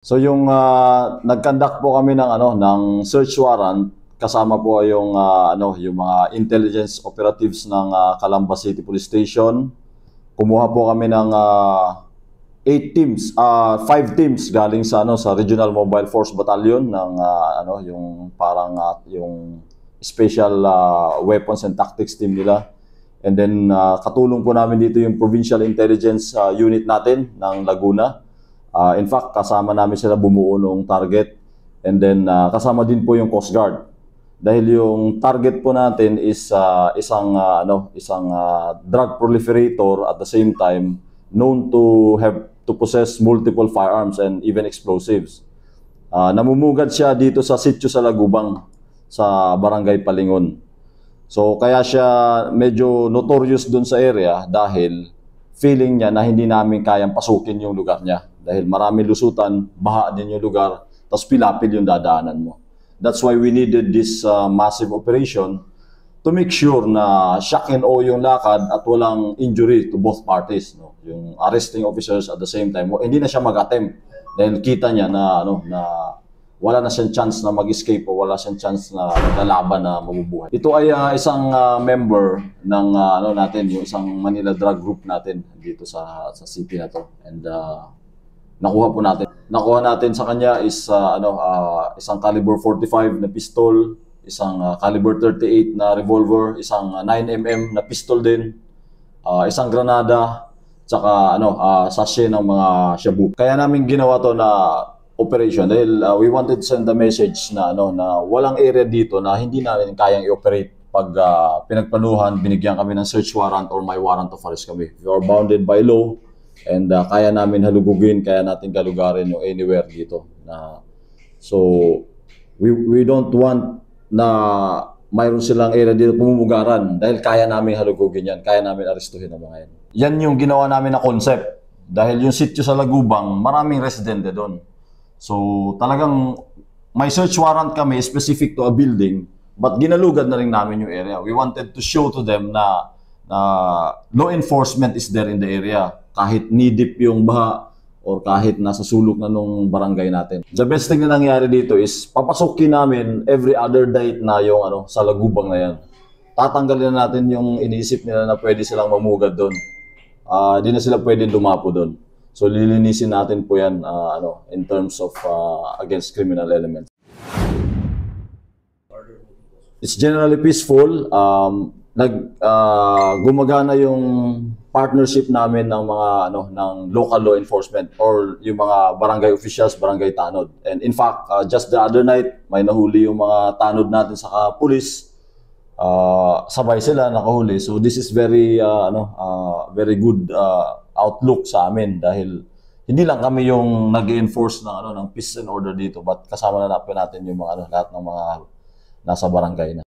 So yung nag-conduct po kami ng search warrant, kasama po yung yung mga intelligence operatives ng Calamba City Police Station. Kumuha po kami ng 8 teams, 5 teams galing sa sa Regional Mobile Force Battalion ng yung parang yung Special Weapons and Tactics team nila. And then katulong po namin dito yung Provincial Intelligence Unit natin ng Laguna. In fact, kasama namin sila bumuo ng target, and then kasama din po yung Coast Guard. Dahil yung target po natin is isang drug proliferator, at the same time known to possess multiple firearms and even explosives. Namumugad siya dito sa sitio sa Lagubang, sa Barangay Palingon. So kaya siya medyo notorious dun sa area dahil feeling niya na hindi namin kayang pasukin yung lugar niya. Dahil marami lusutan, baha din yung lugar, tapos pilapil yung dadaanan mo. That's why we needed this massive operation to make sure na shock and awe yung lakad at walang injury to both parties. No? Yung arresting officers at the same time, hindi na siya mag-attempt dahil kita niya na, na wala na siyang chance na mag-escape o wala siyang chance na maglalaban na mabubuhay. Ito ay isang member ng natin, yung isang Manila Drug Group natin dito sa city na to. And nakuha natin sa kanya is isang caliber 45 na pistol, isang caliber 38 na revolver, isang 9mm na pistol din, isang granada, tsaka sachet ng mga shabu. Kaya namin ginawa to na operation dahil we wanted to send a message na na walang area dito na hindi namin kayang i-operate pag pinagplanuhan, binigyan kami ng search warrant or may warrant of arrest kami. We are bounded by law. And kaya namin halugugin, kaya natin galugarin yung anywhere dito. So, we don't want na mayroon silang area dito pumumugaran dahil kaya namin halugugin yan, kaya namin arestuhin ang mga yan. Yan yung ginawa namin na concept. Dahil yung sitio sa Lagubang, maraming residente doon. So, talagang may search warrant kami specific to a building, but ginalugad na rin namin yung area. We wanted to show to them na law enforcement is there in the area. Kahit knee-deep yung baha or kahit nasa sulok na nung barangay natin. The best thing na nangyari dito is papasukin namin every other day na yung sa Lagubang na yan. Tatanggalin na natin yung iniisip nila na pwede silang mamugad doon. Di na sila pwede lumapo doon. So lilinisin natin po yan in terms of against criminal elements. It's generally peaceful. Gumagana yung partnership namin ng mga ng local law enforcement or yung mga barangay officials, barangay tanod. And in fact, just the other night, may nahuli yung mga tanod natin sa police. Sabay sila nakahuli. So this is very very good outlook sa amin dahil hindi lang kami yung nag-enforce ng peace and order dito, but kasama na natin yung mga lahat ng mga nasa barangay na.